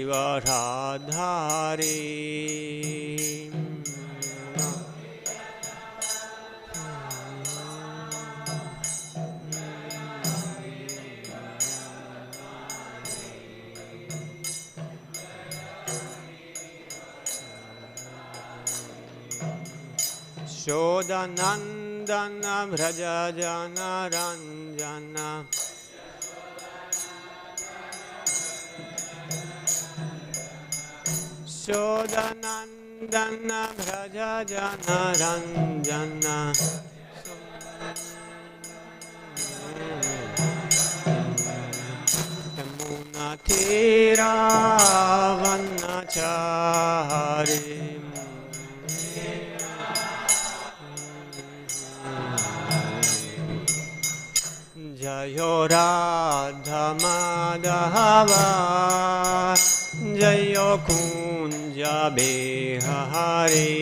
Radhare Shodanandana Vrajajana Ranjana Shodanandana Vrajajana Ranjana Yamuna Tira Vanachari Jayo Radha Madhava Jayo Kunja Behari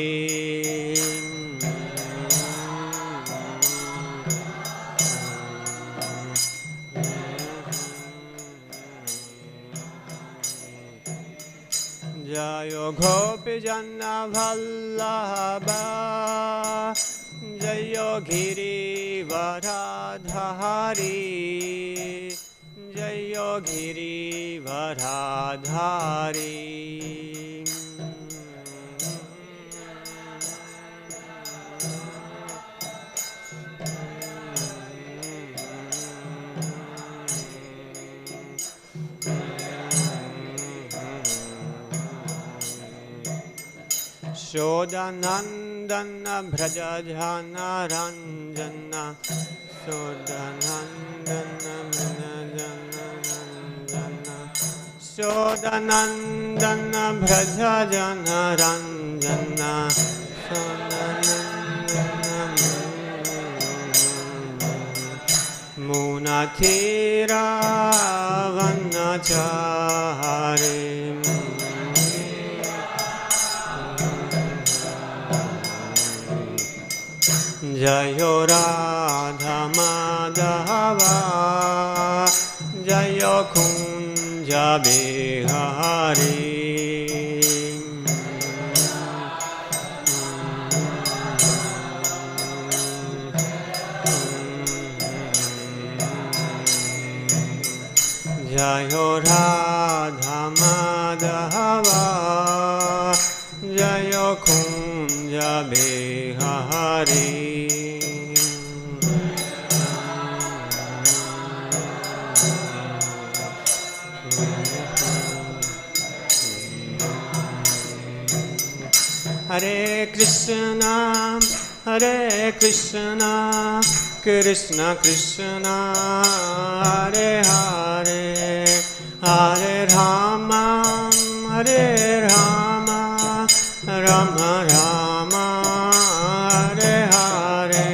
Jayo Gopi Janna Vallabha Jayo Giri Varadhari Jayo Giri Varadhari Shodanandana Vrajajana Ranjana Shodanandana Vrajajana Ranjana Shodanandana Vrajajana Ranjana Munathira Vanachari Jayo Radha Madhava Jayo Kunja Behari Jayo Radha Madhava Jayo Kunja Behari Hare Krishna, Krishna Krishna, Hare Hare, Hare Rama, Rama Rama, Hare Hare.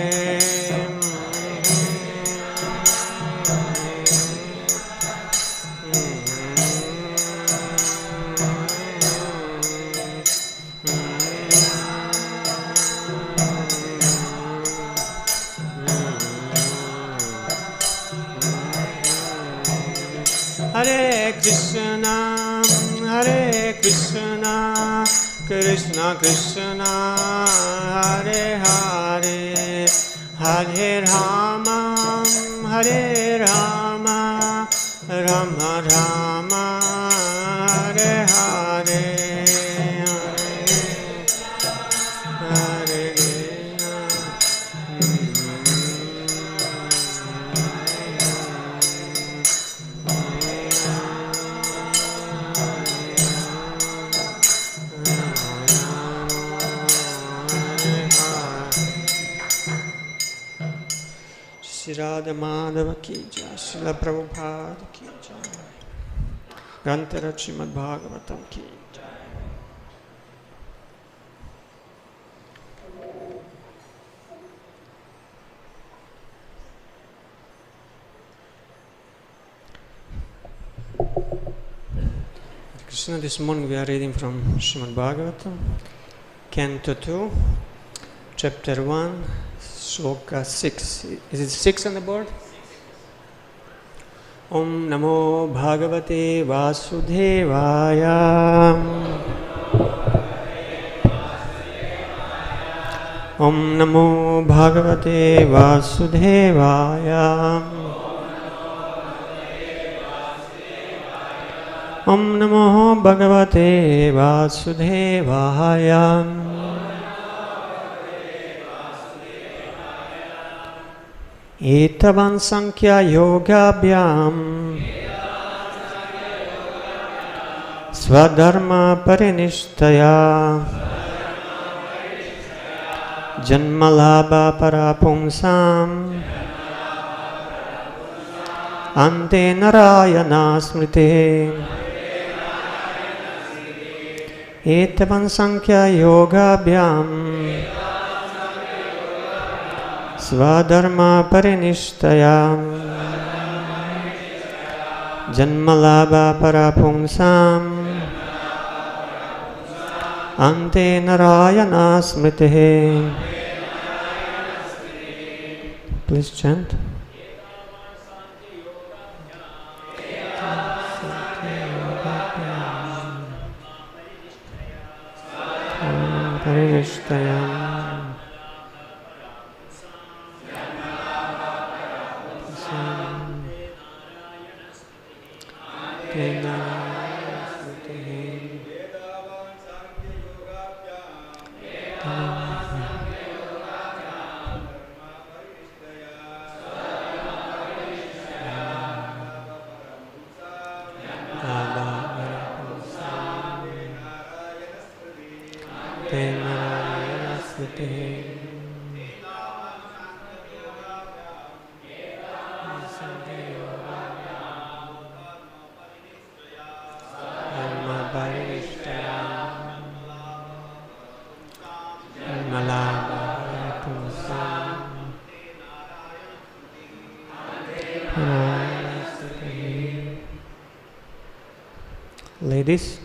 Hare Krishna, Krishna Krishna, Hare Hare, Hare Rama, Rama Rama, Hare Hare. Radha Madhava ki jai, Srila Prabhupada ki jai, Grantara Srimad Bhagavatam ki jai. Krishna, this morning we are reading from Srimad Bhagavatam, Canto 2, Chapter 1, Shloka 6. Is it 6 on the board? Om Namo Bhagavate Vasudevaya. Om Namo Bhagavate Vasudevaya. Om Namo Bhagavate Vasudevaya. Etavan Sankhya Yogabhyam Swadharma Parinishtaya Janmalabha Parapumsam Ante Narayana Smriti. Etavan Sankhya Yogabhyam Swadharma Parinishtaya Janmalabha Parapumsam Ante Narayana Smriti. Please chant. Parinishtaya Ladies,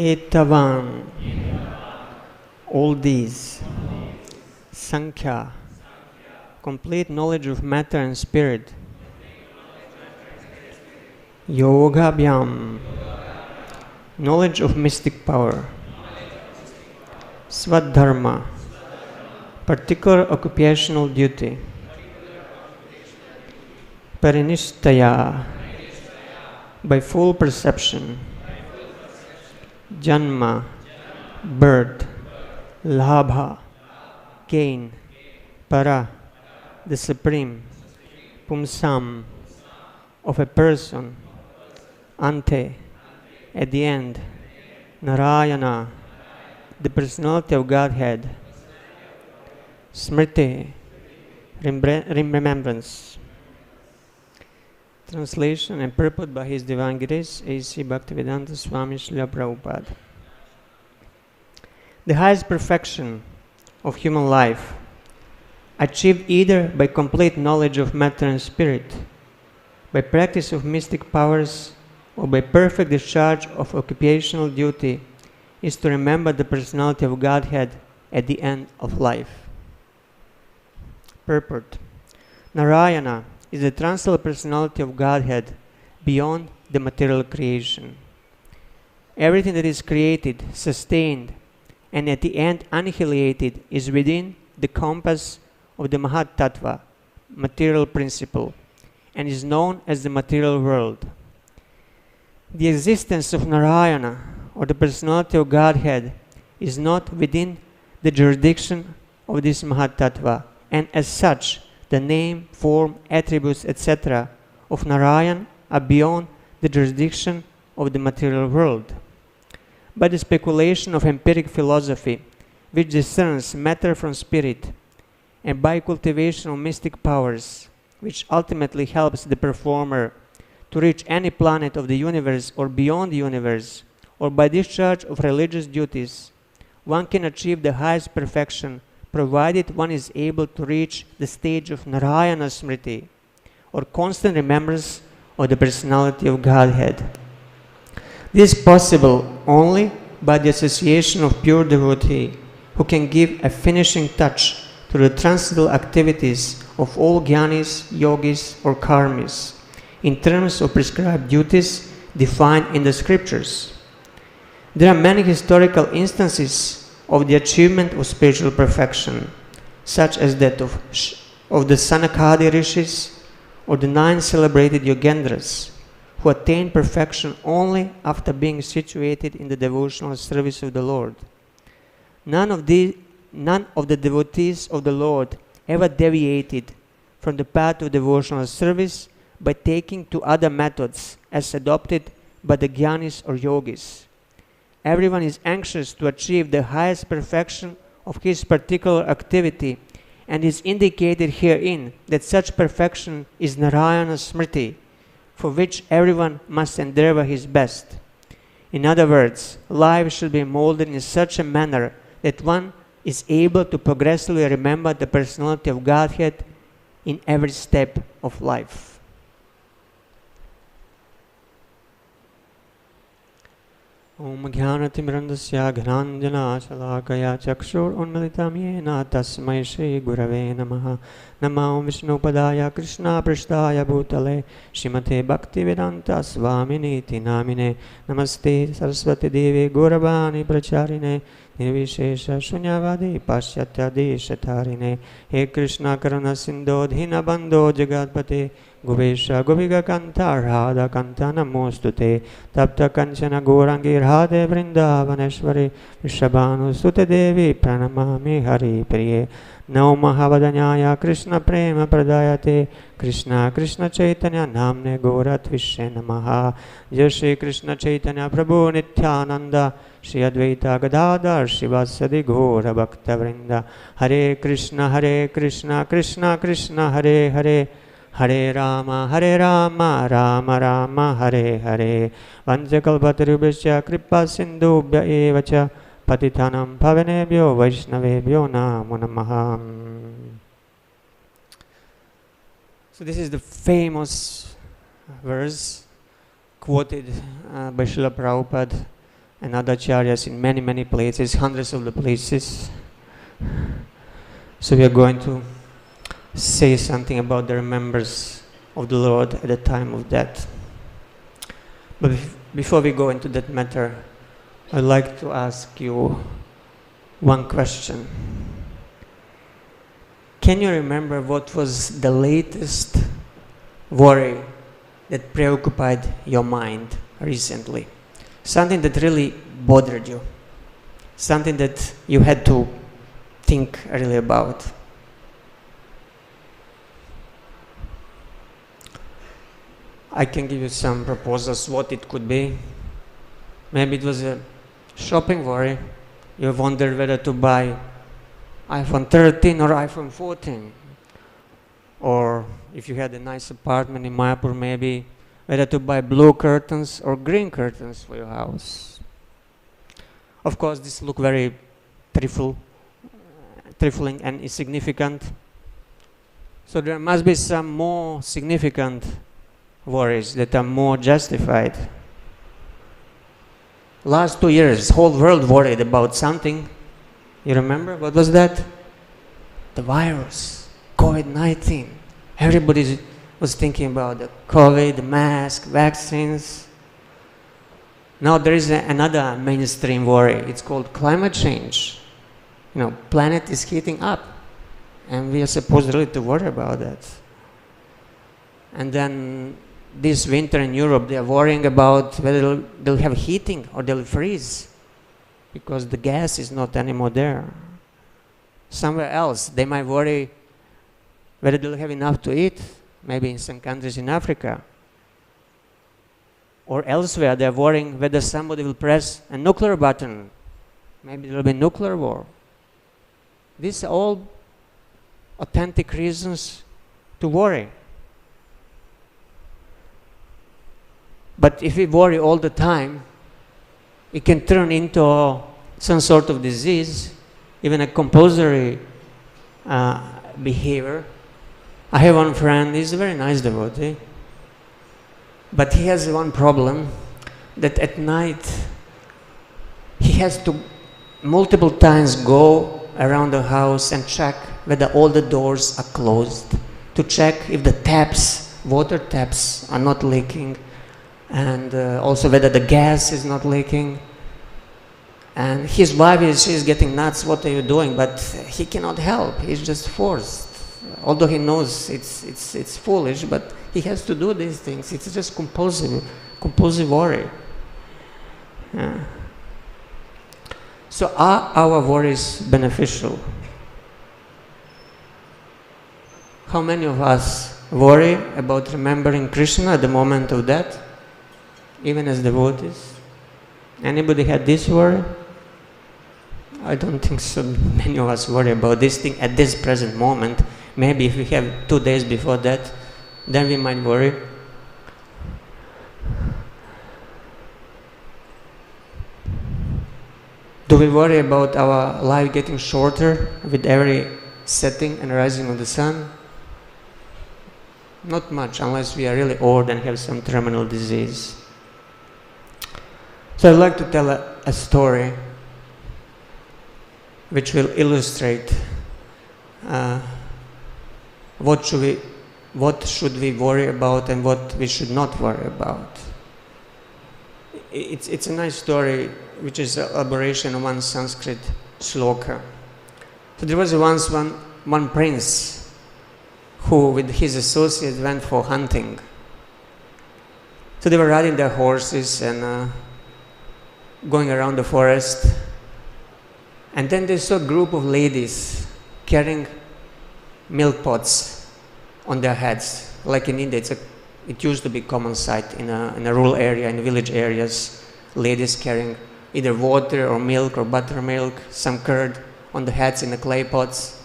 Etavan, all these, Sankhya, complete knowledge of matter and spirit, Yogabhyam, knowledge of mystic power, Swadharma, particular occupational duty, Parinishtaya, by full perception, Janma, birth, Labha, gain, Para, the supreme, Pumsam, of a person, Ante, at the end, Narayana, the personality of Godhead, Smriti, remembrance. Translation and purport by His Divine Grace, A.C. Bhaktivedanta Swami Srila Prabhupada. The highest perfection of human life, achieved either by complete knowledge of matter and spirit, by practice of mystic powers, or by perfect discharge of occupational duty, is to remember the personality of Godhead at the end of life. Purport. Narayana is the transcendental personality of Godhead beyond the material creation. Everything that is created, sustained, and at the end annihilated is within the compass of the Mahat Tattva, material principle, and is known as the material world. The existence of Narayana, or the personality of Godhead, is not within the jurisdiction of this Mahat Tattva, and as such, the name, form, attributes, etc. of Narayan are beyond the jurisdiction of the material world. By the speculation of empiric philosophy, which discerns matter from spirit, and by cultivation of mystic powers, which ultimately helps the performer to reach any planet of the universe or beyond the universe, or by discharge of religious duties, one can achieve the highest perfection provided one is able to reach the stage of Narayana Smriti, or constant remembrance of the personality of Godhead. This is possible only by the association of pure devotee, who can give a finishing touch to the transcendental activities of all jnanis, yogis, or karmis, in terms of prescribed duties defined in the scriptures. There are many historical instances of the achievement of spiritual perfection, such as that of the Sanakadi rishis or the 9 celebrated Yogendras, who attained perfection only after being situated in the devotional service of the Lord. None of the devotees of the Lord ever deviated from the path of devotional service by taking to other methods as adopted by the jnanis or yogis. Everyone is anxious to achieve the highest perfection of his particular activity, and is indicated herein that such perfection is Narayana Smriti, for which everyone must endeavor his best. In other words, life should be molded in such a manner that one is able to progressively remember the personality of Godhead in every step of life. Om Jnanatimrandasya Gnanjana Shalakaya Chakshur Unmilitam Yena Tasmai Shri Gurave Namaha. Namo Vishnupadaya Krishna Prishtaya Bhutale Shrimate Bhaktivedanta Swaminiti Namine. Namaste Saraswati Devi Gauravani Pracharine Nirvishesha Shunyavadi Pasyatya Deshatarine. He Krishna Karana Sindho Dhina Bandho Jagatpate Gubesha Gopiga Kanta Radha Kanta Namostute Tapta Kanchana Gorangi Radhe Vrindavaneshwari Vishabhanu Sute Devi Pranamami Hari Priye. Namo Mahavadanyaya Krishna Prema Pradayate Krishna Krishna Chaitanya Namne Gorat Vishe Namaha. Jai Shri Krishna Chaitanya Prabhu Nityananda Shri Advaita Gadadhar Shivasadi Ghora Bhakta Vrinda. Hare Krishna Krishna Krishna Hare Hare Hare Rama Rama Rama Hare Hare. Vanjakalpatarubhasya kripa sindhubhya evacha patitanam pavanebhyo vaishnavebhyo namo namaha. So this is the famous verse quoted by Srila Prabhupada and other acharyas in many places, hundreds of the places. So we are going to say something about the remembrance of the Lord at the time of death. But before we go into that matter, I'd like to ask you one question. Can you remember what was the latest worry that preoccupied your mind recently? Something that really bothered you. Something that you had to think really about. I can give you some proposals what it could be. Maybe it was a shopping worry. You wondered whether to buy iPhone 13 or iPhone 14. Or if you had a nice apartment in Mayapur, maybe whether to buy blue curtains or green curtains for your house. Of course, this look very trifling and insignificant. So there must be some more significant worries that are more justified. Last 2 years, whole world worried about something. You remember? What was that? The virus, COVID-19. Everybody was thinking about the COVID, the mask, vaccines. Now there is another mainstream worry. It's called climate change. Planet is heating up. and we are supposed really to worry about that. And then this winter in Europe, they are worrying about whether they'll have heating or they'll freeze, because the gas is not anymore there. Somewhere else, they might worry whether they'll have enough to eat, maybe in some countries in Africa. Or elsewhere, they're worrying whether somebody will press a nuclear button. Maybe there will be nuclear war. These are all authentic reasons to worry. But if we worry all the time, it can turn into some sort of disease, even a compulsory behavior. I have one friend, he's a very nice devotee, but he has one problem, that at night he has to multiple times go around the house and check whether all the doors are closed, to check if the taps, water taps, are not leaking, and also whether the gas is not leaking. And his wife she's getting nuts, what are you doing? But he cannot help, he's just forced. Although he knows it's foolish, but he has to do these things. It's just compulsive worry. Yeah. So are our worries beneficial? How many of us worry about remembering Krishna at the moment of death, even as devotees? Anybody had this worry? I don't think so many of us worry about this thing at this present moment. Maybe if we have 2 days before that, then we might worry. Do we worry about our life getting shorter with every setting and rising of the sun? Not much, unless we are really old and have some terminal disease. So I'd like to tell a story which will illustrate what should we worry about and what we should not worry about. It's a nice story, which is an elaboration of one Sanskrit sloka. So there was once one prince who with his associates went for hunting. So they were riding their horses and going around the forest. And then they saw a group of ladies carrying milk pots on their heads. Like in India, it used to be common sight in a rural area, in village areas, ladies carrying either water or milk or buttermilk, some curd on the heads in the clay pots.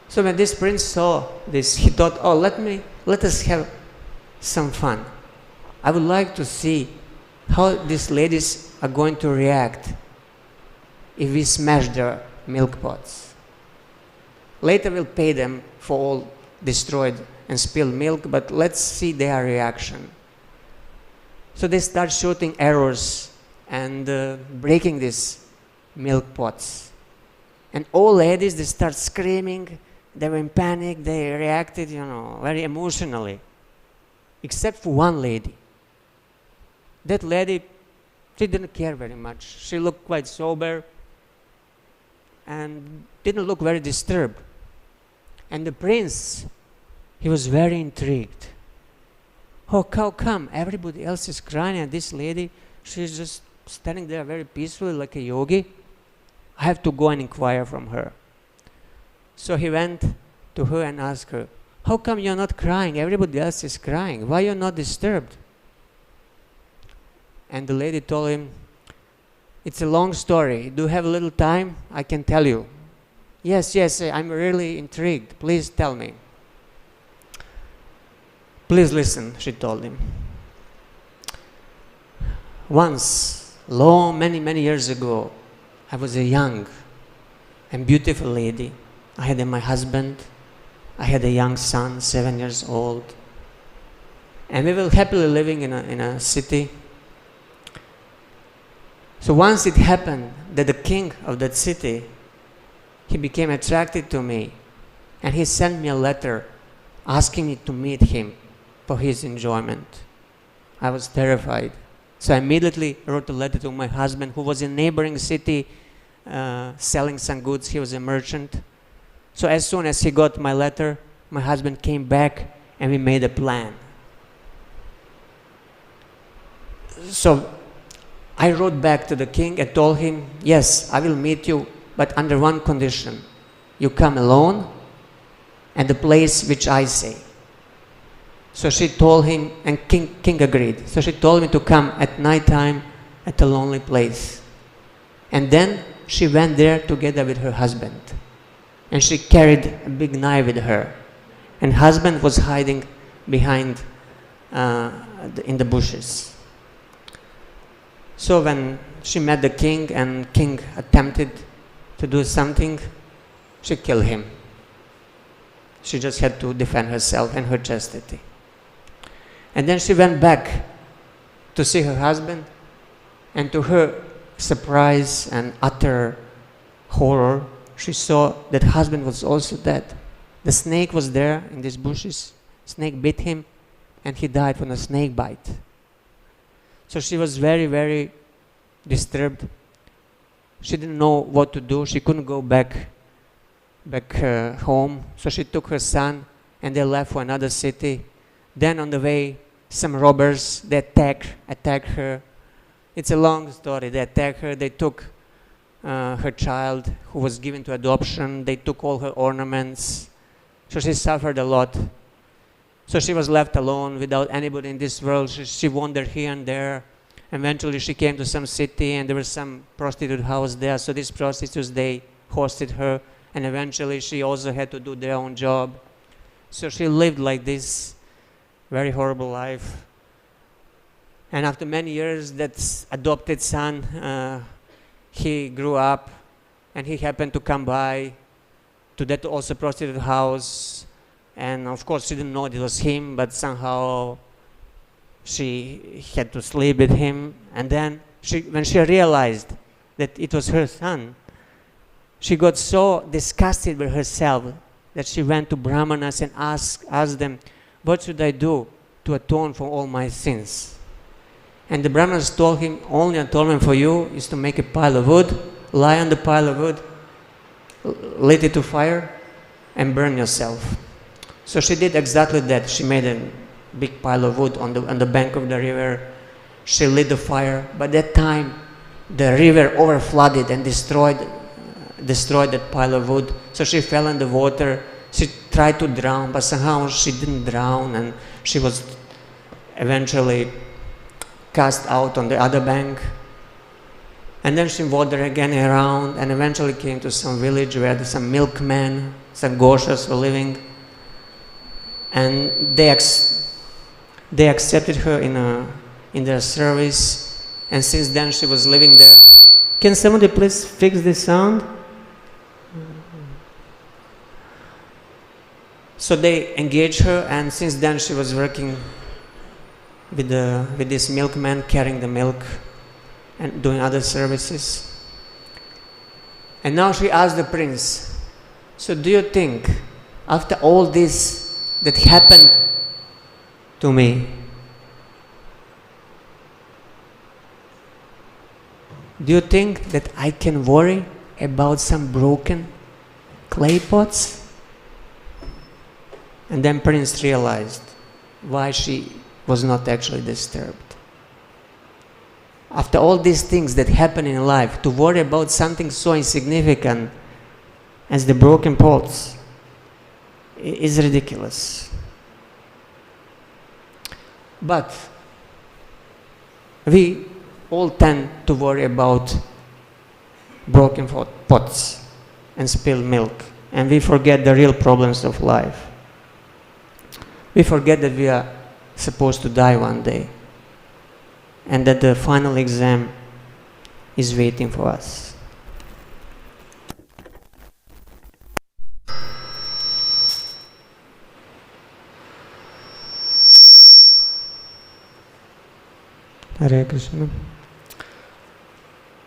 So when this prince saw this, he thought, oh, let us have some fun. I would like to see how these ladies are going to react if we smash their milk pots. Later we'll pay them for all destroyed and spilled milk, but let's see their reaction. So they start shooting arrows and breaking these milk pots. And all ladies, they start screaming, they were in panic, they reacted, very emotionally. Except for one lady. That lady, she didn't care very much. She looked quite sober and didn't look very disturbed. And the prince, he was very intrigued. Oh, how come everybody else is crying and this lady, she's just standing there very peacefully like a yogi? I have to go and inquire from her. So he went to her and asked her, how come you're not crying? Everybody else is crying. Why you're not disturbed? And the lady told him, it's a long story. Do you have a little time? I can tell you. Yes, I'm really intrigued. Please tell me. Please listen, she told him. Once, many years ago, I was a young and beautiful lady. I had my husband. I had a young son, 7 years old. And we were happily living in a city. So once it happened that the king of that city, he became attracted to me, and he sent me a letter asking me to meet him for his enjoyment. I was terrified. So I immediately wrote a letter to my husband, who was in a neighboring city selling some goods. He was a merchant. So as soon as he got my letter, my husband came back and we made a plan. So I wrote back to the king and told him, yes, I will meet you, but under one condition. You come alone at the place which I say. So she told him, and king agreed. So she told me to come at night time at a lonely place. And then she went there together with her husband. And she carried a big knife with her. And husband was hiding behind in the bushes. So when she met the king and king attempted to do something, she killed him. She just had to defend herself and her chastity. And then she went back to see her husband, and to her surprise and utter horror, she saw that husband was also dead. The snake was there in these bushes. Snake bit him, and he died from a snake bite. So she was very, very disturbed. She didn't know what to do. She couldn't go back home. So she took her son and they left for another city. Then on the way, some robbers, they attacked her. It's a long story. They attacked her. They took her child who was given to adoption. They took all her ornaments. So she suffered a lot. So she was left alone without anybody in this world. She wandered here and there. Eventually she came to some city and there was some prostitute house there. So these prostitutes, they hosted her, and eventually she also had to do their own job. So she lived like this very horrible life. And after many years, that adopted son, he grew up and he happened to come by to that also prostitute house. And of course she didn't know it was him, but somehow she had to sleep with him. And then when she realized that it was her son, she got so disgusted with herself that she went to Brahmanas and asked them, what should I do to atone for all my sins? And the Brahmanas told him, only atonement for you is to make a pile of wood, lie on the pile of wood, lit it to fire, and burn yourself. So she did exactly that. She made a big pile of wood on the bank of the river. She lit the fire. By that time, the river overflooded and destroyed that pile of wood. So she fell in the water. She tried to drown, but somehow she didn't drown, and she was eventually cast out on the other bank. And then she wandered again around and eventually came to some village where some milkmen, some goshas were living. And they accepted her in their service, and since then she was living there. Can somebody please fix the sound? So they engaged her, and since then she was working with this milkman, carrying the milk and doing other services. And now she asked the prince, so do you think after all this that happened to me, do you think that I can worry about some broken clay pots? And then Prince realized why she was not actually disturbed. After all these things that happen in life, to worry about something so insignificant as the broken pots is ridiculous. But we all tend to worry about broken pots and spilled milk, and we forget the real problems of life. We forget that we are supposed to die one day, and that the final exam is waiting for us. Hare Krishna.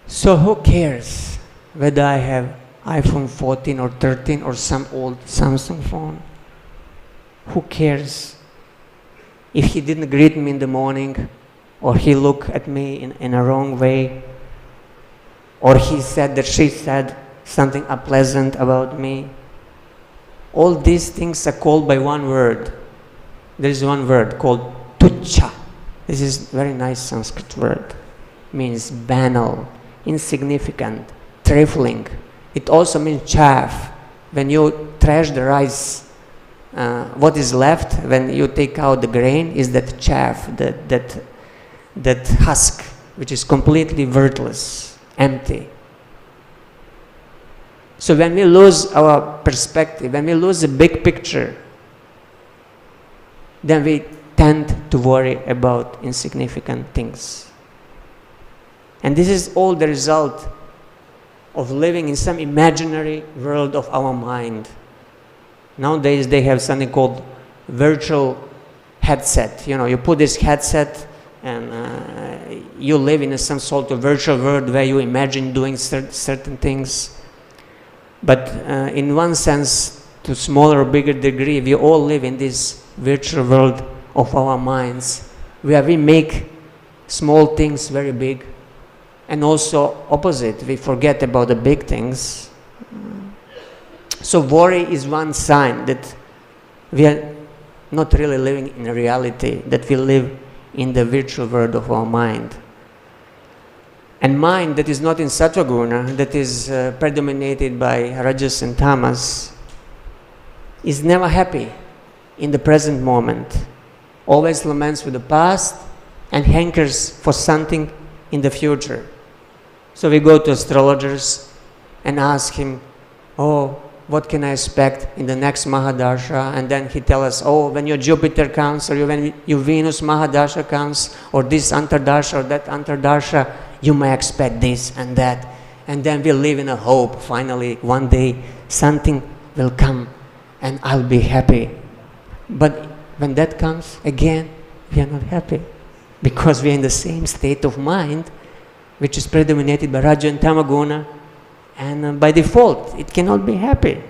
So who cares whether I have iPhone 14 or 13 or some old Samsung phone? Who cares if he didn't greet me in the morning, or he looked at me in a wrong way, or he said that she said something unpleasant about me? All these things are called by one word. There is one word called tucha. This is a very nice Sanskrit word. Means banal, insignificant, trifling. It also means chaff. When you thresh the rice, what is left when you take out the grain is that chaff, that husk, which is completely worthless, empty. So when we lose our perspective, when we lose the big picture, then we tend to worry about insignificant things. And this is all the result of living in some imaginary world of our mind. Nowadays they have something called virtual headset. You know, you put this headset and you live in some sort of virtual world where you imagine doing certain things. But in one sense, to smaller or bigger degree, we all live in this virtual world of our minds, where we make small things very big, and also opposite, we forget about the big things. So worry is one sign that we are not really living in reality, that we live in the virtual world of our mind. And mind that is not in sattva guna, that is predominated by rajas and tamas, is never happy in the present moment, always laments with the past and hankers for something in the future. So we go to astrologers and ask him, oh, what can I expect in the next Mahadasha? And then he tells us, oh, when your Jupiter comes, or when your Venus Mahadasha comes, or this Antardasha or that Antardasha, you may expect this and that. And then we live in a hope, finally, one day something will come and I'll be happy. But when that comes, again, we are not happy, because we are in the same state of mind, which is predominated by Raja and Tamaguna, and by default, it cannot be happy.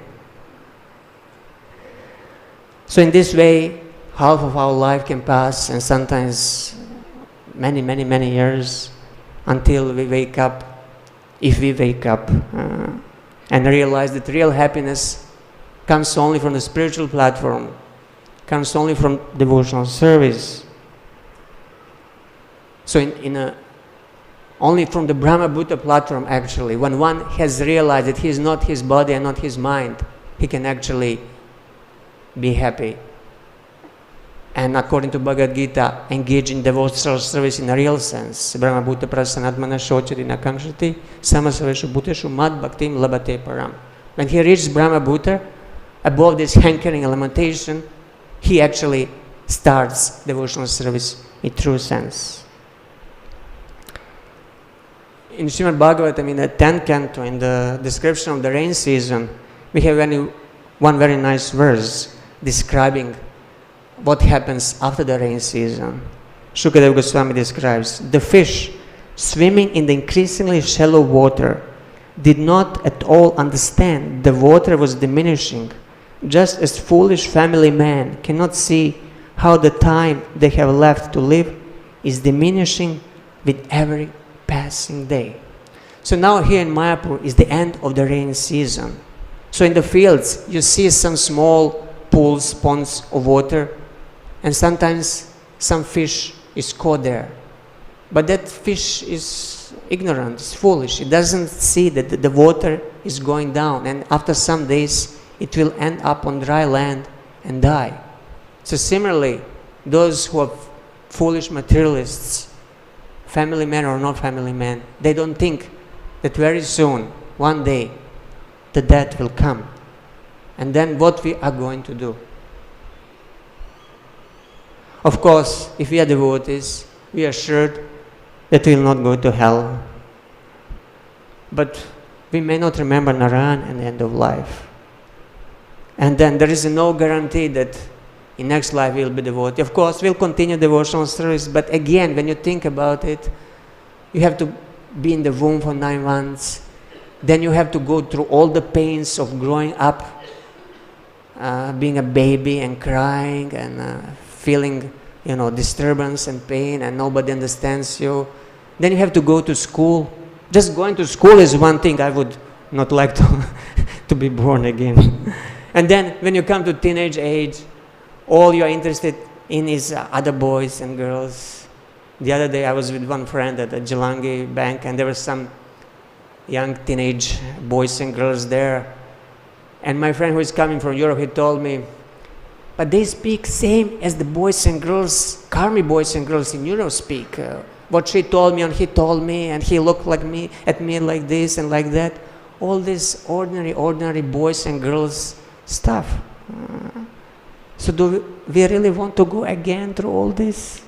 So in this way, half of our life can pass, and sometimes many, many, many years, until we wake up, if we wake up, and realize that real happiness comes only from the spiritual platform, comes only from devotional service. So only from the Brahma Bhuta platform, actually, when one has realized that he is not his body and not his mind, he can actually be happy. And according to Bhagavad Gita, engage in devotional service in a real sense. Brahma Bhuta prasanatmana shochari nakamshati samasaveshu bhuteshu mad bhaktim labate param. When he reaches Brahma Bhuta, above this hankering and lamentation, he actually starts devotional service in true sense. In Srimad Bhagavatam, in the 10th canto, in the description of the rain season, we have one very nice verse describing what happens after the rain season. Shukadeva Goswami describes, the fish swimming in the increasingly shallow water did not at all understand the water was diminishing, just as foolish family men cannot see how the time they have left to live is diminishing with every passing day. So now here in Mayapur is the end of the rain season. So in the fields you see some small pools, ponds of water, and sometimes some fish is caught there. But that fish is ignorant, it's foolish. It doesn't see that the water is going down, and after some days it will end up on dry land and die. So similarly, those who are foolish materialists, family men or not family men, they don't think that very soon, one day, the death will come. And then what we are going to do? Of course, if we are devotees, we are assured that we will not go to hell. But we may not remember Narayan at the end of life. And then there is no guarantee that in next life we will be devotee. Of course, we'll continue devotional service, but again, when you think about it, you have to be in the womb for 9 months. Then you have to go through all the pains of growing up, being a baby and crying and feeling, disturbance and pain, and nobody understands you. Then you have to go to school. Just going to school is one thing. I would not like to be born again. And then when you come to teenage age, all you're interested in is other boys and girls. The other day I was with one friend at the Jalangi Bank, and there were some young teenage boys and girls there. And my friend who is coming from Europe, he told me, but they speak same as the boys and girls, Karmi boys and girls in Europe speak. What she told me and he told me, and he looked like me at me like this and like that. All this ordinary boys and girls stuff. So do we really want to go again through all this?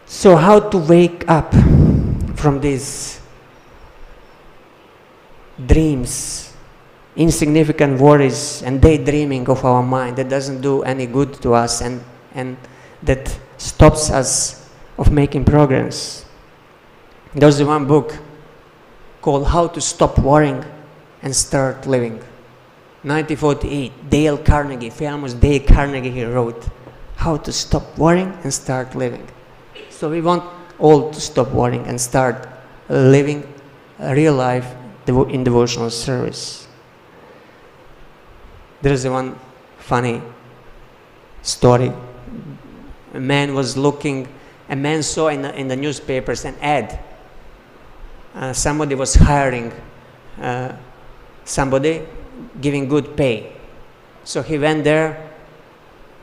So how to wake up from these dreams, insignificant worries and daydreaming of our mind that doesn't do any good to us and that stops us of making progress? There's one book called How to Stop Worrying and Start Living. 1948, Dale Carnegie, famous Dale Carnegie, he wrote, How to Stop Worrying and Start Living. So we want all to stop worrying and start living a real life in devotional service. There is one funny story. A man saw in the newspapers an ad. Somebody was hiring somebody, giving good pay. So he went there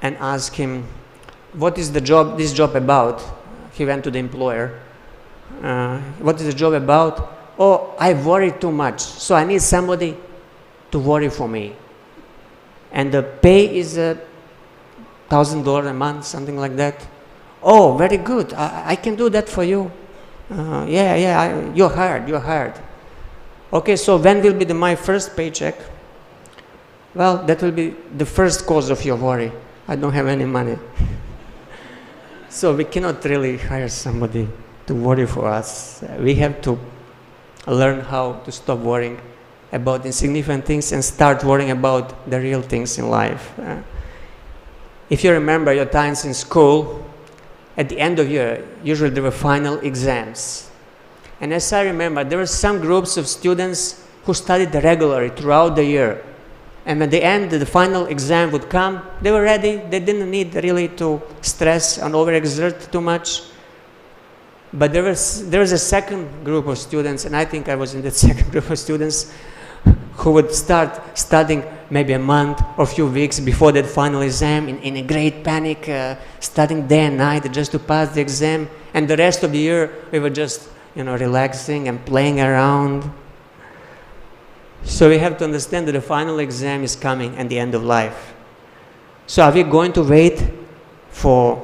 and asked him, what is this job about? He went to the employer. What is the job about? Oh, I worry too much, so I need somebody to worry for me. And the pay is $1,000 a month, something like that. Oh, very good. I can do that for you. You're hired. Okay, so when will be my first paycheck? Well, that will be the first cause of your worry. I don't have any money. So we cannot really hire somebody to worry for us. We have to learn how to stop worrying about insignificant things and start worrying about the real things in life. If you remember your times in school, at the end of year, usually there were final exams. And as I remember, there were some groups of students who studied regularly throughout the year. And at the end, the final exam would come, they were ready, they didn't need really to stress and overexert too much. But there was a second group of students, and I think I was in that second group of students, who would start studying maybe a month or a few weeks before that final exam in a great panic, studying day and night just to pass the exam. And the rest of the year, we were just, relaxing and playing around. So we have to understand that the final exam is coming at the end of life. So are we going to wait for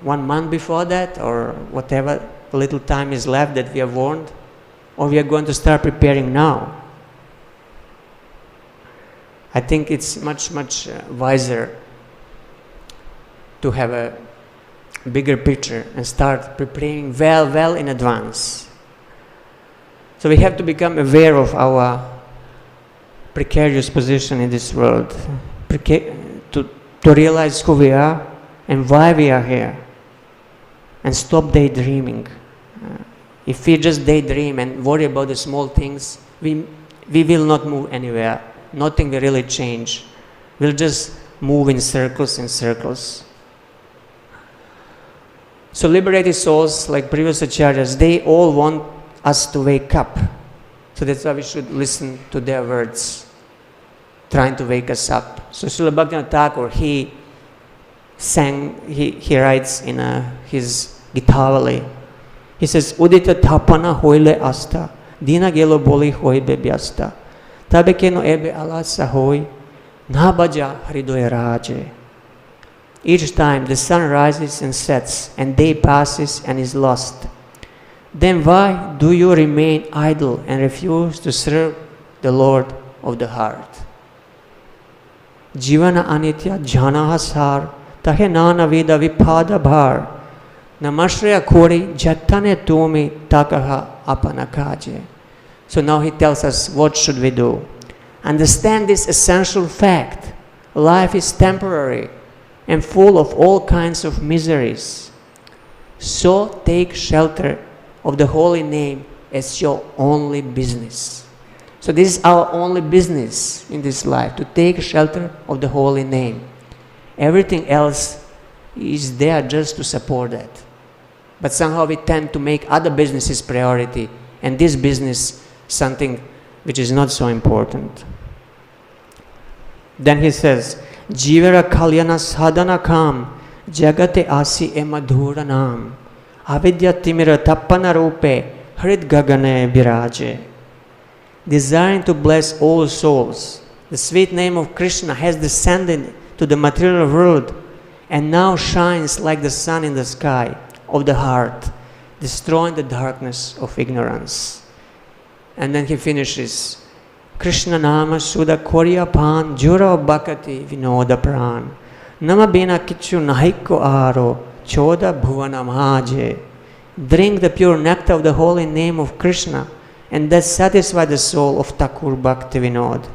1 month before that, or whatever little time is left that we are warned? Or we are going to start preparing now? I think it's much wiser to have a bigger picture and start preparing well in advance. So we have to become aware of our precarious position in this world, to realize who we are and why we are here, and stop daydreaming. If we just daydream and worry about the small things, we will not move anywhere. Nothing will really change. We'll just move in circles and circles. So liberated souls, like previous acharyas, they all want us to wake up. So that's why we should listen to their words, trying to wake us up. So Srila Bhaktivinoda Thakur, he writes in his Gitavali, he says, Udita tapana hoile asta, dina gelo boli hoibe byasta, tabe keno ebe alasa hoi, nabaja hridoya raje. Each time the sun rises and sets, and day passes and is lost, then why do you remain idle and refuse to serve the Lord of the heart? Jivana anitya jhana sar, tahe nana vida vipada bhar, namashreya kori jattane tumi takaha apanakaje. So now he tells us, what should we do? Understand this essential fact. Life is temporary and full of all kinds of miseries. So take shelter of the holy name as your only business. So this is our only business in this life, to take shelter of the holy name. Everything else is there just to support that. But somehow we tend to make other businesses priority, and this business something which is not so important. Then he says, Jivara kalyana sadhana kam jagate asi emadhura nam avidya timira tappana rupe hrid gagane viraje. Desiring to bless all souls, the sweet name of Krishna has descended to the material world and now shines like the sun in the sky of the heart, destroying the darkness of ignorance. And then he finishes, Krishna nama suda korya pan jura bhakati vinoda pran nama bina kichu nahiko aro choda bhuvana maje. Drink the pure nectar of the holy name of Krishna, and that satisfies the soul of Thakur Bhakti Vinod.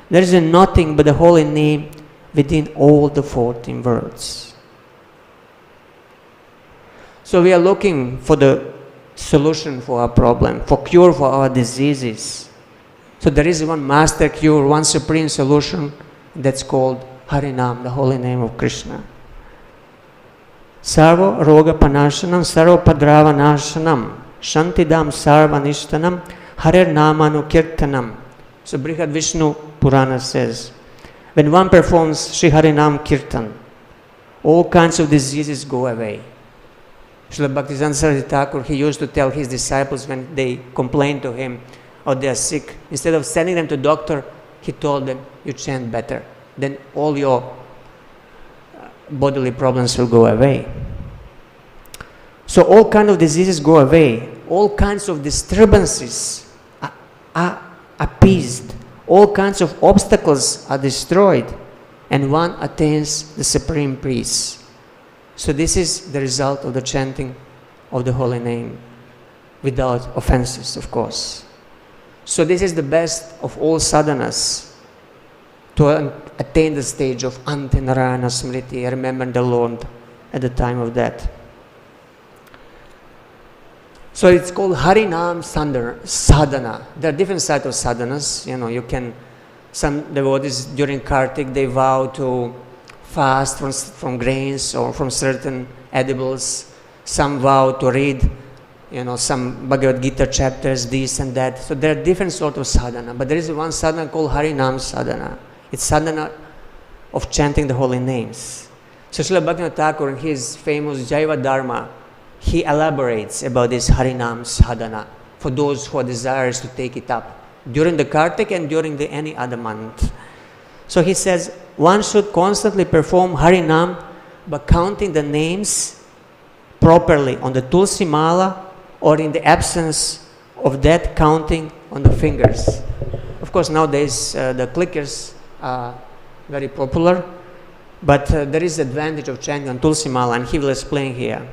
There is nothing but the holy name within all the 14 worlds. So we are looking for the solution for our problem, for cure for our diseases. So there is one master cure, one supreme solution, that's called Harinam, the holy name of Krishna. Sarva roga panashanam, sarva padrava nashanam, shantidam sarva nishtanam, harer namanu kirtanam. So Brihad Vishnu Purana says, when one performs Sri Harinam Kirtan, all kinds of diseases go away. Srila Bhaktisiddhanta Saraswati Thakur, he used to tell his disciples when they complained to him or they are sick, instead of sending them to doctor, he told them, you chant better, then all your bodily problems will go away. So all kinds of diseases go away, all kinds of disturbances are appeased, all kinds of obstacles are destroyed, and one attains the supreme peace. So this is the result of the chanting of the holy name, without offenses, of course. So this is the best of all sadhanas, to attain the stage of Antinarayana Smriti, remember the Lord at the time of death. So it's called Harinam Sadhana. There are different types of sadhanas. You can, some devotees during Kartik, they vow to fast from grains or from certain edibles. Some vow to read, some Bhagavad Gita chapters, this and that. So there are different sorts of sadhana. But there is one sadhana called Harinam Sadhana. It's sadhana of chanting the holy names. So Srila Bhaktivinoda Thakur in his famous Jaiva Dharma, he elaborates about this Harinam Sadhana for those who are desirous to take it up during the Kartik and during any other month. So he says, one should constantly perform Harinam by counting the names properly on the Tulsi Mala, or in the absence of that, counting on the fingers. Of course, nowadays the clickers are very popular, but there is advantage of chanting on Tulsi Mala, and he will explain here.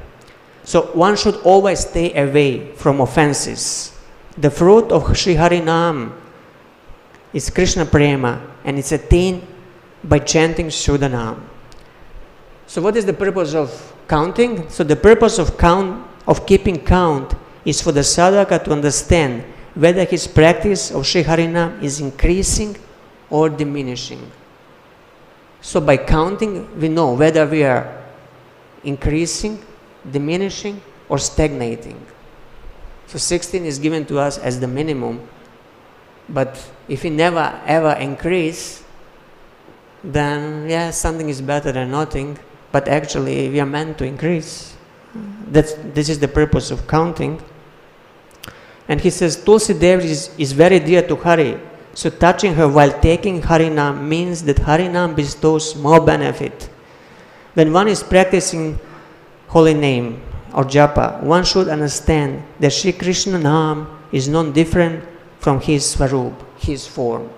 So one should always stay away from offenses. The fruit of Sri Harinam is Krishna Prema, and it's attained by chanting Shuddhanam. So what is the purpose of counting? So the purpose of keeping count is for the sadhaka to understand whether his practice of Sri Harinam is increasing or diminishing. So by counting, we know whether we are increasing, diminishing, or stagnating. So 16 is given to us as the minimum, but if we never ever increase, then something is better than nothing, but actually we are meant to increase. This is the purpose of counting. And he says, Tulsi Devi is very dear to Hari, so touching her while taking Harinam means that Harinam bestows more benefit. When one is practicing holy name or japa, one should understand that Sri Krishna Nam is non-different from his Swarup, his form.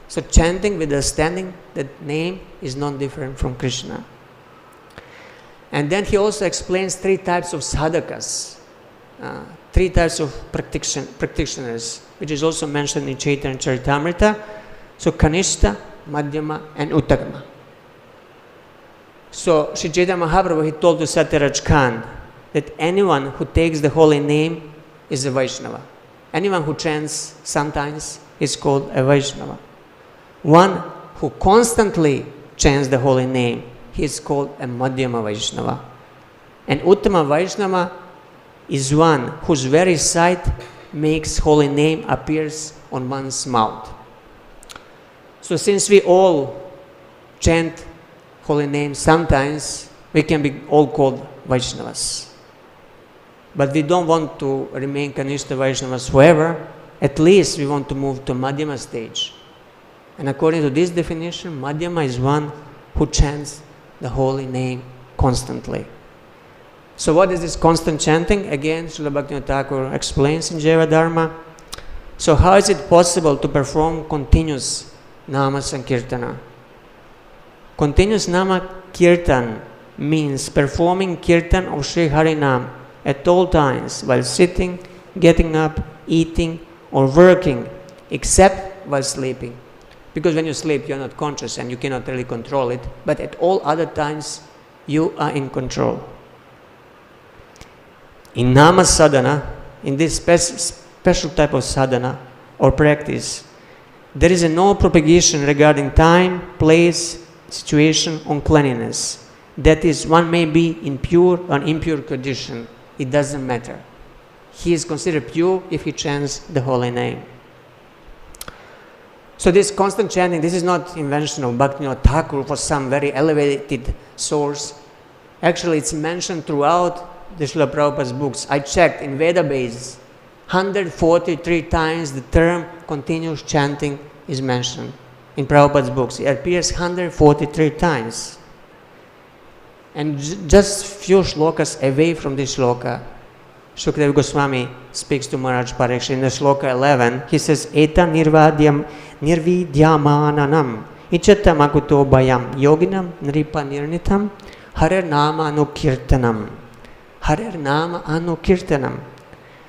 So chanting with understanding that name is non-different from Krishna. And then he also explains 3 types of sadhakas, 3 types of practitioners, which is also mentioned in Chaitanya Charitamrita. So Kanishta, Madhyama, and Uttama. So Sri Chaitanya Mahaprabhu, he told to Satyaraj Khan that anyone who takes the holy name is a Vaishnava. Anyone who chants sometimes is called a Vaishnava. One who constantly chants the holy name, he is called a Madhyama Vaishnava. And Uttama Vaishnava is one whose very sight makes holy name appears on one's mouth. So since we all chant holy name sometimes, we can be all called Vaishnavas. But we don't want to remain Kanishta Vaishnavas forever. At least we want to move to Madhyama stage. And according to this definition, Madhyama is one who chants the holy name constantly. So what is this constant chanting? Again, Srila Bhaktivinoda Thakur explains in Jaiva Dharma. So how is it possible to perform continuous Nama Sankirtana? Continuous Nama Kirtan means performing Kirtan of Sri Harinam at all times, while sitting, getting up, eating, or working, except while sleeping. Because when you sleep, you're not conscious and you cannot really control it, but at all other times, you are in control. In Nama Sadhana, in this special type of sadhana or practice, there is no propagation regarding time, place, situation, or cleanliness. That is, one may be in pure or impure condition. It doesn't matter. He is considered pure if he chants the holy name. So this constant chanting, this is not invention of Bhaktivinoda Thakur for some very elevated source. Actually, it's mentioned throughout the Srila Prabhupada's books. I checked in Veda base, 143 times the term continuous chanting is mentioned in Prabhupada's books. It appears 143 times. And just few shlokas away from this shloka, Shukadeva Goswami speaks to Maharaj Parikshit in the shloka 11. He says, Eta nirvidyamananam ichatam akuto bayam yoginam nripa nirnitam harer nama anukirtanam. Harer nama anukirtanam.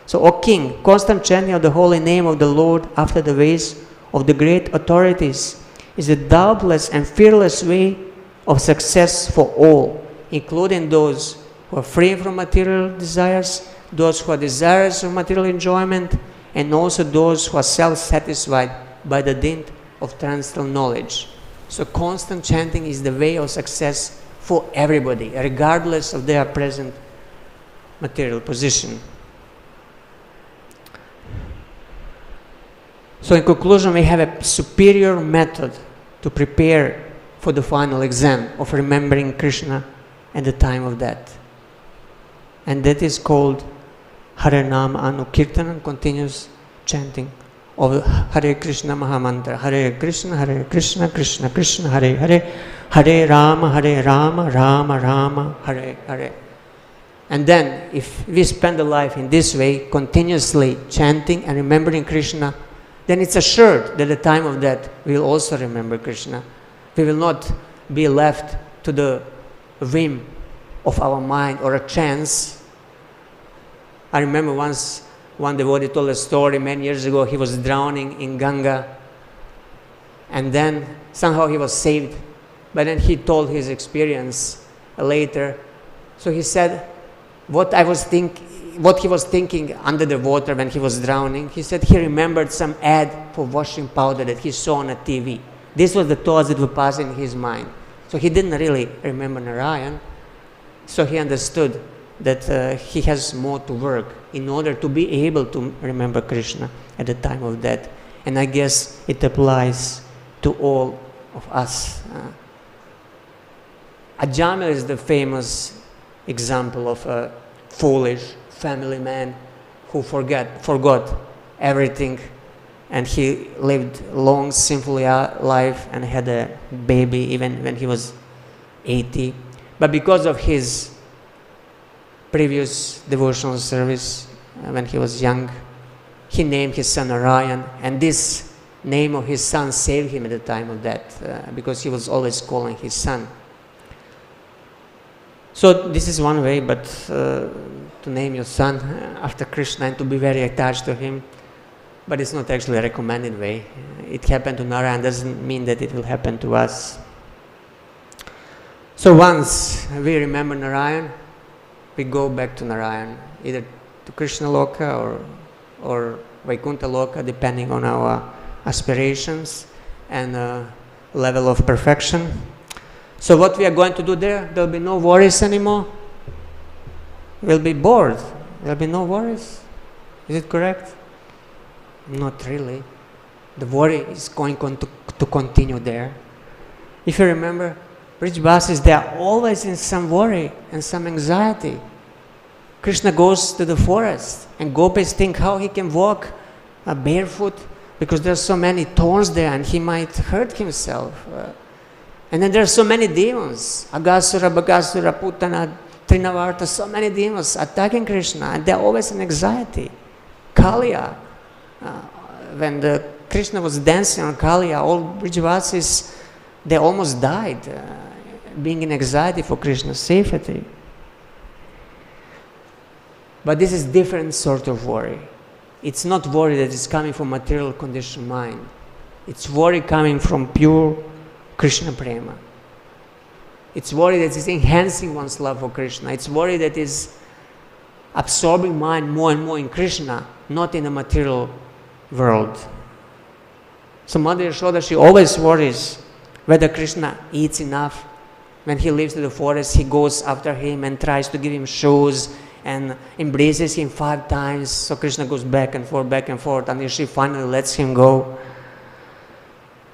So, O King, constant chanting of the holy name of the Lord after the ways of the great authorities is a doubtless and fearless way of success for all, including those who are free from material desires, those who are desirous of material enjoyment, and also those who are self-satisfied by the dint of transcendental knowledge. So constant chanting is the way of success for everybody, regardless of their present material position. So in conclusion, we have a superior method to prepare for the final exam of remembering Krishna at the time of death. And that is called Hare Nama Anukirtanam, continuous chanting of Hare Krishna Mahamantra. Hare Krishna, Krishna Krishna, Hare Hare, Hare Rama, Rama Rama, Hare Hare. And then, if we spend a life in this way, continuously chanting and remembering Krishna, then it's assured that at the time of death, we will also remember Krishna. We will not be left to the whim of our mind or a chance. I remember once one devotee told a story many years ago. He was drowning in Ganga, and then somehow he was saved. But then he told his experience later. So he said what he was thinking under the water when he was drowning. He said he remembered some ad for washing powder that he saw on a TV. This was the thoughts that were passing in his mind. So he didn't really remember Narayan. So he understood that he has more to work in order to be able to remember Krishna at the time of death. And I guess it applies to all of us. Ajamil is the famous example of a foolish family man who forgot everything, and he lived long, sinful life and had a baby even when he was 80. But because of his previous devotional service when he was young, he named his son Narayan, and this name of his son saved him at the time of death because he was always calling his son. So this is one way, but to name your son after Krishna and to be very attached to him, but it's not actually a recommended way. It happened to Narayan, doesn't mean that it will happen to us. So once we remember Narayan, we go back to Narayan, either to Krishna Loka or Vaikuntha Loka, depending on our aspirations and level of perfection. So what we are going to do there will be no worries anymore. We'll be bored. There'll be no worries. Is it correct? Not really. The worry is going to continue there. If you remember, Vrishvasis, they are always in some worry and some anxiety. Krishna goes to the forest and gopis think how he can walk barefoot because there are so many thorns there and he might hurt himself. And then there are so many demons, Agasura, Bagasura, Putana, Trinavarta, so many demons attacking Krishna, and they're always in anxiety. Kaliya, when Krishna was dancing on Kaliya, all Vrishvasis, they almost died, being in anxiety for Krishna's safety. But this is different sort of worry. It's not worry that is coming from material conditioned mind. It's worry coming from pure Krishna prema. It's worry that is enhancing one's love for Krishna. It's worry that is absorbing mind more and more in Krishna, not in the material world. So Mother Yashoda, she always worries whether Krishna eats enough. When he leaves to the forest, he goes after him and tries to give him shoes and embraces him 5 times. So Krishna goes back and forth until she finally lets him go.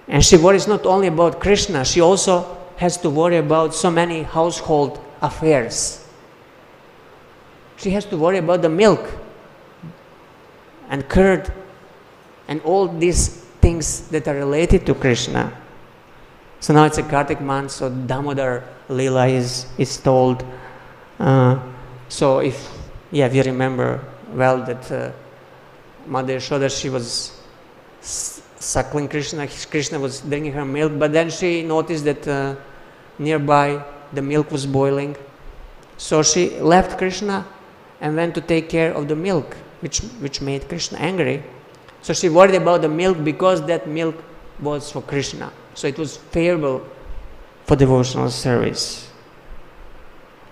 And she worries not only about Krishna, she also has to worry about so many household affairs. She has to worry about the milk and curd and all these things that are related to Krishna. So now it's a Kartik month, so Damodar Leela is told. So if you remember well that Mother Yashoda, she was suckling Krishna, Krishna was drinking her milk, but then she noticed that nearby the milk was boiling. So she left Krishna and went to take care of the milk, which made Krishna angry. So she worried about the milk because that milk was for Krishna. So it was favorable for devotional service.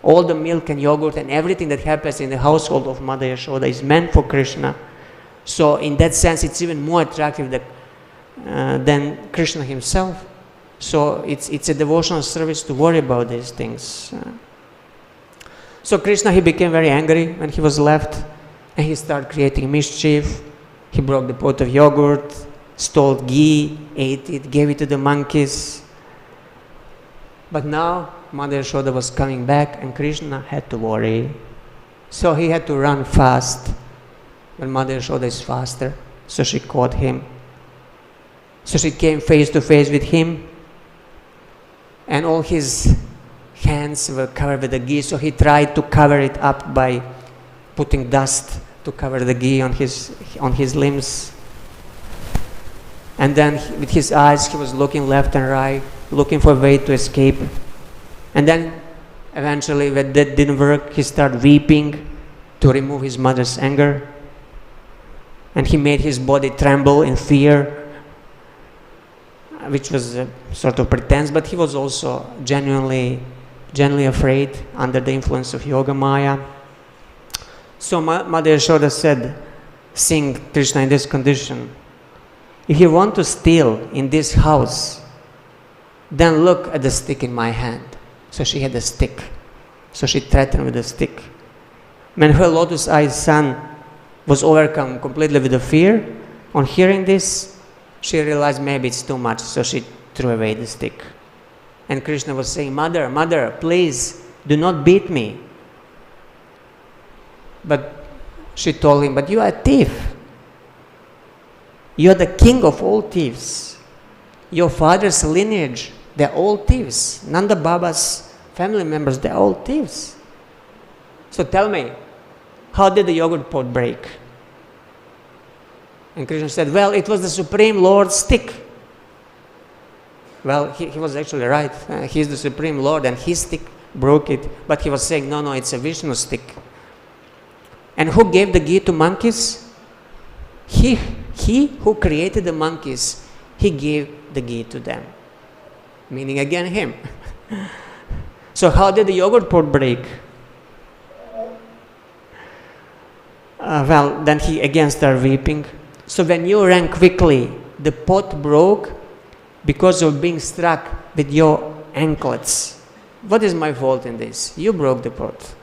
All the milk and yogurt and everything that happens in the household of Mother Yashoda is meant for Krishna. So in that sense, it's even more attractive than Krishna himself. So it's a devotional service to worry about these things. So Krishna, he became very angry when he was left, and he started creating mischief. He broke the pot of yogurt, stole ghee, ate it, gave it to the monkeys. But now Mother Yashoda was coming back and Krishna had to worry. So he had to run fast. But Mother Yashoda is faster, so she caught him. So she came face to face with him, and all his hands were covered with the ghee, so he tried to cover it up by putting dust to cover the ghee on his limbs. And then with his eyes he was looking left and right, looking for a way to escape. And then eventually, when that didn't work, he started weeping to remove his mother's anger. And he made his body tremble in fear, which was sort of pretense, but he was also genuinely afraid under the influence of Yoga Maya. So Mother Yashoda said, seeing Krishna in this condition, if you want to steal in this house, then look at the stick in my hand. So she had a stick. So she threatened with a stick. When her lotus-eyed son was overcome completely with the fear, on hearing this, she realized maybe it's too much, so she threw away the stick. And Krishna was saying, Mother, Mother, please, do not beat me. But she told him, but you are a thief. You are the king of all thieves. Your father's lineage, they're all thieves. Nanda Baba's family members, they're all thieves. So tell me, how did the yogurt pot break? And Krishna said, well, it was the Supreme Lord's stick. Well, he was actually right. He's the Supreme Lord and his stick broke it. But he was saying, no, it's a Vishnu stick. And who gave the ghee to monkeys? He who created the monkeys, he gave the ghee to them. Meaning again him. So how did the yogurt pot break? Well, then he again started weeping. So when you ran quickly, the pot broke because of being struck with your anklets. What is my fault in this? You broke the pot.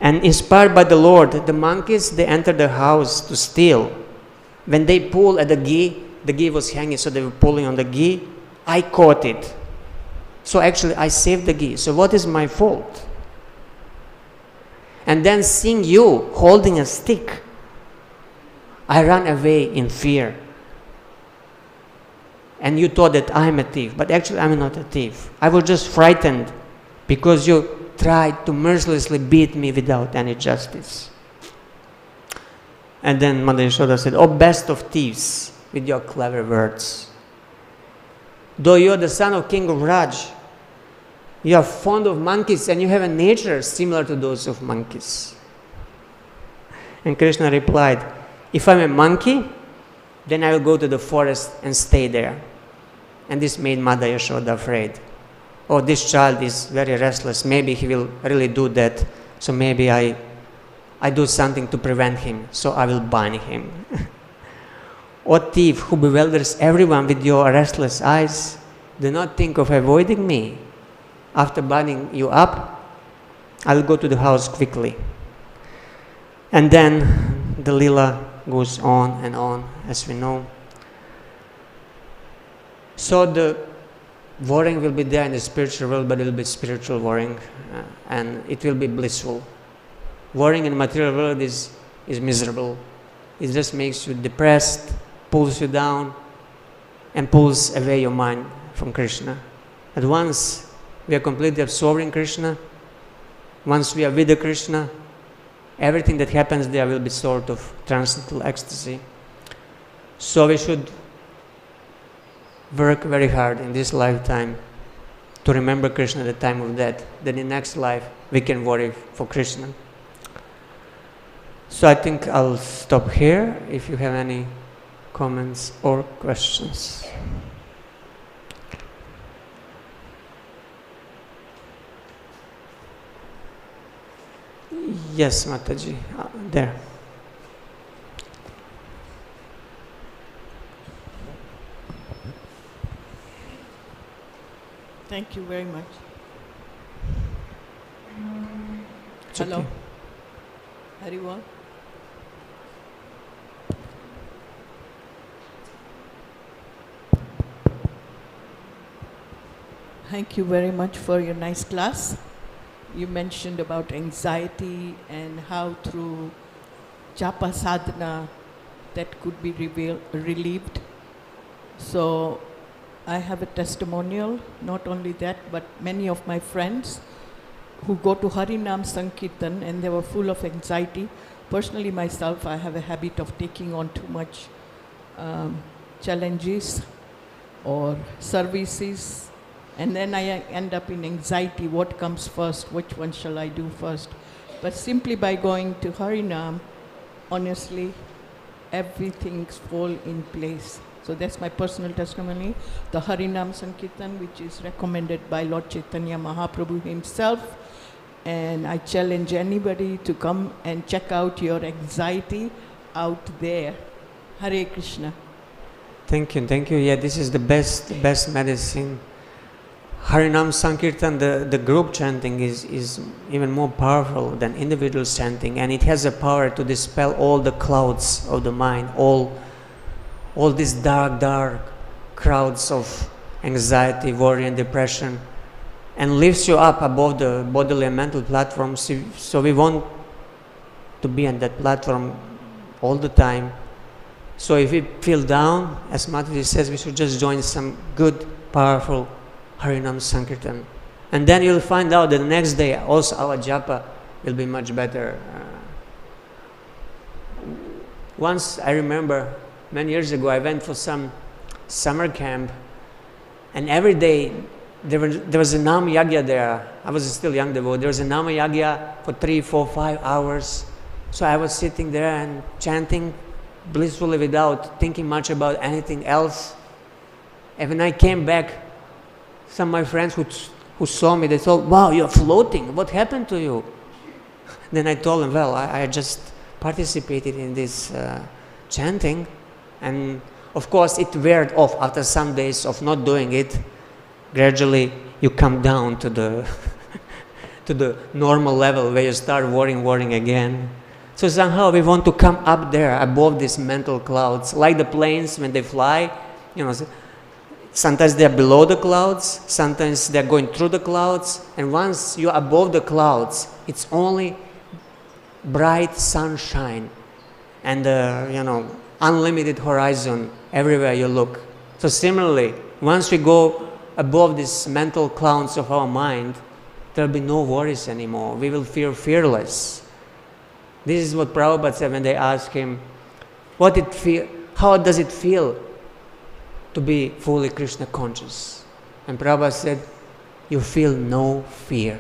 And inspired by the Lord, the monkeys, they entered the house to steal. When they pulled at the ghee was hanging, so they were pulling on the ghee. I caught it. So actually, I saved the ghee. So what is my fault? And then seeing you holding a stick, I ran away in fear. And you thought that I'm a thief, but actually I'm not a thief. I was just frightened because you tried to mercilessly beat me without any justice. And then Mother Yashoda said, "Oh, best of thieves, with your clever words. Though you're the son of King of Raj, you are fond of monkeys and you have a nature similar to those of monkeys." And Krishna replied, "If I'm a monkey, then I will go to the forest and stay there." And this made Mother Yashoda afraid. Oh, this child is very restless. Maybe he will really do that. So maybe I do something to prevent him. So I will bind him. O thief who bewilders everyone with your restless eyes, do not think of avoiding me. After binding you up, I will go to the house quickly. And then the lila goes on and on, as we know. So the warring will be there in the spiritual world, but it will be spiritual warring, and it will be blissful. Warring in the material world is miserable. It just makes you depressed, pulls you down, and pulls away your mind from Krishna. But once we are completely absorbed in Krishna, once we are with the Krishna, everything that happens there will be sort of transcendental ecstasy. So we should work very hard in this lifetime to remember Krishna at the time of death. Then in next life we can worry for Krishna. So I think I'll stop here if you have any comments or questions. Yes, Mataji, there. Thank you very much. It's Hello. okay. Hariwal. Thank you very much for your nice class. You mentioned about anxiety and how through japa sadhana that could be relieved. So I have a testimonial, not only that, but many of my friends who go to Harinam Sankirtan and they were full of anxiety. Personally myself, I have a habit of taking on too much challenges or services, and then I end up in anxiety, what comes first, which one shall I do first? But simply by going to Harinam, honestly, everything's fall in place. So that's my personal testimony. The Harinam Sankirtan, which is recommended by Lord Chaitanya Mahaprabhu himself. And I challenge anybody to come and check out your anxiety out there. Hare Krishna. Thank you, thank you. Yeah, this is the best medicine. Harinam Sankirtan, the group chanting is even more powerful than individual chanting, and it has a power to dispel all the clouds of the mind, all these dark crowds of anxiety, worry and depression, and lifts you up above the bodily and mental platforms. So we want to be on that platform all the time. So if we feel down, as Mataji says, we should just join some good, powerful Harinam Sankirtan. And then you'll find out that the next day also our japa will be much better. Once I remember, many years ago, I went for some summer camp, and every day there was a Nama Yagya there. I was still young devotee. There was a Nama Yagya for 3, 4, 5 hours. So I was sitting there and chanting blissfully without thinking much about anything else. And when I came back, some of my friends who saw me, they thought, "Wow, you're floating. What happened to you?" Then I told them, "Well, I just participated in this chanting, and of course it weared off after some days of not doing it. Gradually you come down to the to the normal level where you start worrying again. So somehow we want to come up there above these mental clouds, like the planes when they fly. Sometimes they're below the clouds, sometimes they're going through the clouds, and once you're above the clouds, it's only bright sunshine and unlimited horizon everywhere you look. So similarly, once we go above these mental clouds of our mind, there'll be no worries anymore. We will feel fearless. This is what Prabhupada said when they asked him, how does it feel to be fully Krishna conscious? And Prabhupada said, you feel no fear.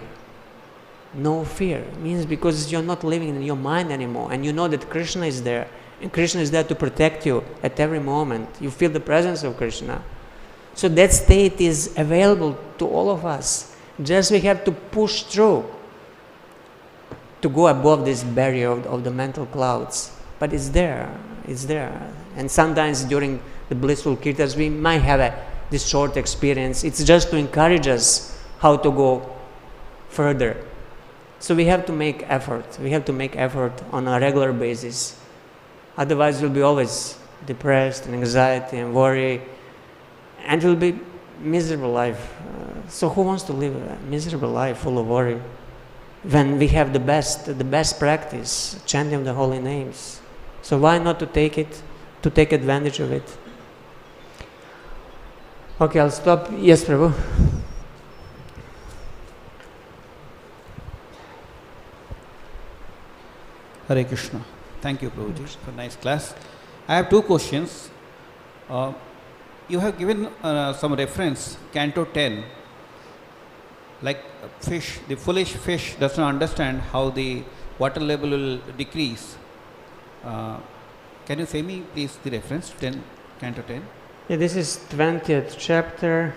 No fear means because you're not living in your mind anymore, and you know that Krishna is there, and Krishna is there to protect you at every moment. You feel the presence of Krishna. So that state is available to all of us. Just we have to push through to go above this barrier of the mental clouds. But it's there. And sometimes during the blissful kirtans we might have this short experience. It's just to encourage us how to go further. So we have to make effort. We have to make effort on a regular basis. Otherwise we'll be always depressed and anxiety and worry, and it will be miserable life. So who wants to live a miserable life full of worry when we have the best practice, chanting the holy names? So why not to take advantage of it? Okay, I'll stop. Yes, Prabhu. Hare Krishna. Thank you, Prabhuji, for a nice class. I have two questions. You have given some reference, Canto 10, like fish, the foolish fish does not understand how the water level will decrease. Can you say me, please, the reference, Canto 10? Yeah, this is 20th chapter.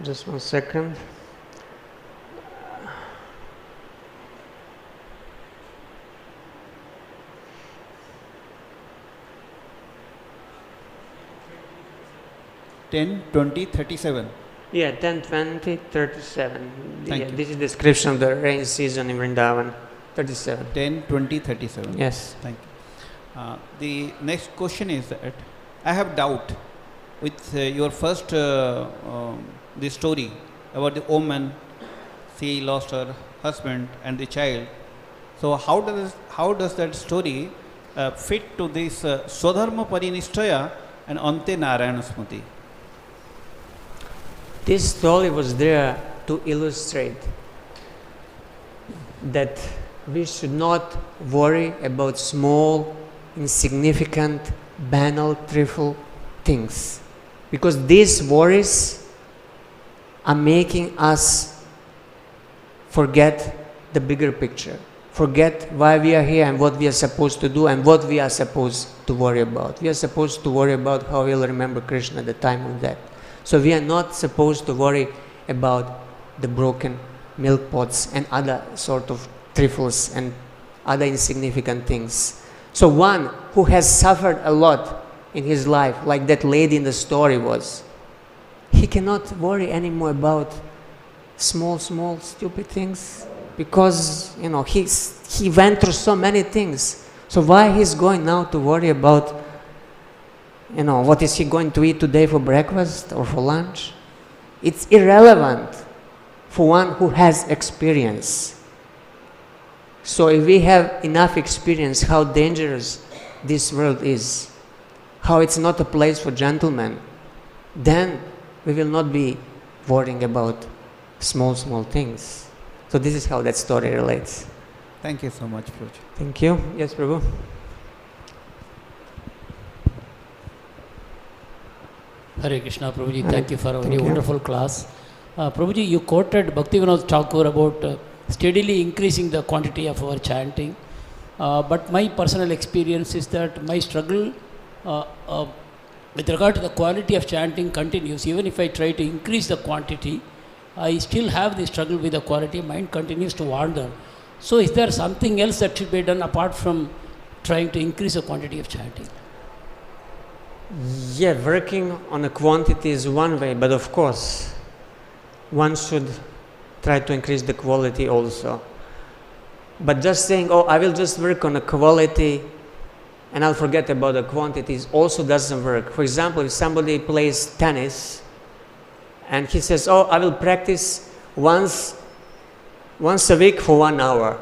Just 1 second. Ten, 20, 37. Yeah, 10, 20, 37. Thank you. This is description of the rain season in Vrindavan. 37. 10, 20, 37. Yes. Thank you. The next question is that I have doubt with your first the story about the woman. She lost her husband and the child. So how does that story fit to this Swadharma Parinishthaya and Ante Narayana Smriti? This story was there to illustrate that we should not worry about small, insignificant, banal, trivial things, because these worries are making us forget the bigger picture, forget why we are here and what we are supposed to do and what we are supposed to worry about. We are supposed to worry about how we will remember Krishna at the time of death. So we are not supposed to worry about the broken milk pots and other sort of trifles and other insignificant things. So one who has suffered a lot in his life, like that lady in the story was, he cannot worry anymore about small, stupid things, because he went through so many things. So why he's going now to worry about what is he going to eat today for breakfast or for lunch? It's irrelevant for one who has experience. So if we have enough experience how dangerous this world is, how it's not a place for gentlemen, then we will not be worrying about small things. So this is how that story relates. Thank you so much, Prabhuji. Thank you. Yes, Prabhu. Hare Krishna, Prabhuji. Hare. Thank you for a very Thank you. wonderful class. Prabhuji, you quoted Bhaktivinoda Thakur about steadily increasing the quantity of our chanting. But my personal experience is that my struggle with regard to the quality of chanting continues. Even if I try to increase the quantity, I still have the struggle with the quality. Mind continues to wander. So is there something else that should be done apart from trying to increase the quantity of chanting? Yeah, working on the quantity is one way, but of course, one should try to increase the quality also. But just saying, oh, I will just work on the quality and I'll forget about the quantities also doesn't work. For example, if somebody plays tennis and he says, oh, I will practice once a week for 1 hour.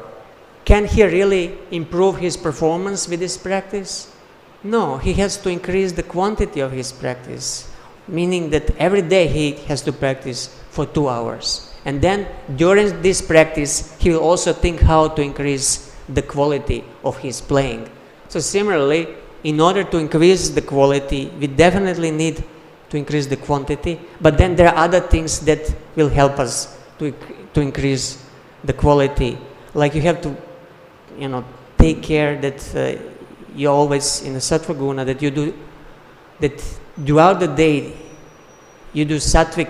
Can he really improve his performance with this practice? No, he has to increase the quantity of his practice, meaning that every day he has to practice for 2 hours. And then during this practice, he will also think how to increase the quality of his playing. So similarly, in order to increase the quality, we definitely need to increase the quantity, but then there are other things that will help us to increase the quality. Like you have to, take care that you're always in a sattva guna, that you do, that throughout the day you do sattvic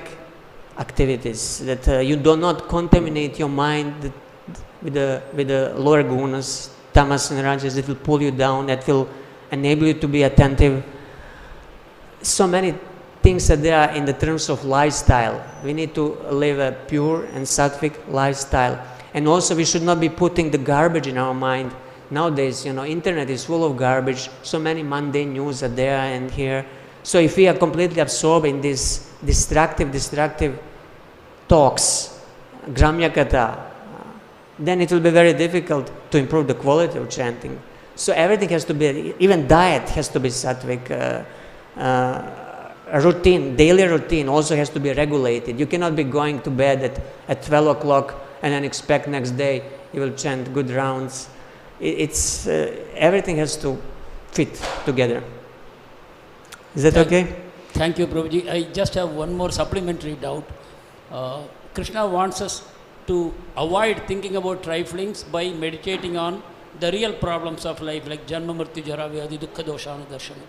activities, that you do not contaminate your mind with the lower gunas, tamas and rajas, that will pull you down, that will enable you to be attentive. So many things that there are in the terms of lifestyle. We need to live a pure and sattvic lifestyle. And also we should not be putting the garbage in our mind. Nowadays, internet is full of garbage. So many mundane news are there and here. So if we are completely absorbed in these destructive talks, gramya katha, then it will be very difficult to improve the quality of chanting. So everything has to be, even diet has to be sattvic. Routine, daily routine also has to be regulated. You cannot be going to bed at 12 o'clock and then expect next day you will chant good rounds. Everything has to fit together. Is that okay? Thank you, Prabhuji. I just have one more supplementary doubt. Krishna wants us to avoid thinking about triflings by meditating on the real problems of life, like Janma Mrityu Jara Vyadhi Dukkha Doshanu Darshana.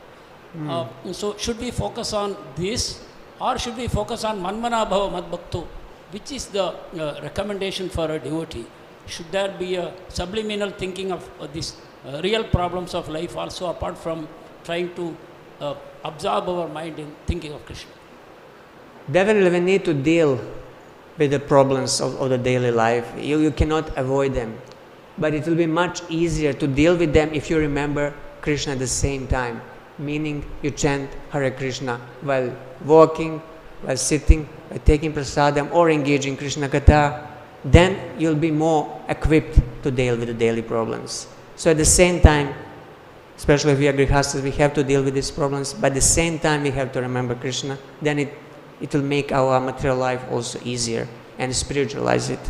So should we focus on this, or should we focus on Manmana Bhava Mad Bhakto, which is the recommendation for a devotee? Should there be a subliminal thinking of these real problems of life also, apart from trying to absorb our mind in thinking of Krishna? Definitely we need to deal with the problems of the daily life. You cannot avoid them. But it will be much easier to deal with them if you remember Krishna at the same time. Meaning you chant Hare Krishna while walking, while sitting, while taking prasadam, or engaging Krishna Katha. Then you'll be more equipped to deal with the daily problems. So at the same time, especially if we are grihastas, we have to deal with these problems, but at the same time we have to remember Krishna. Then it will make our material life also easier and spiritualize it.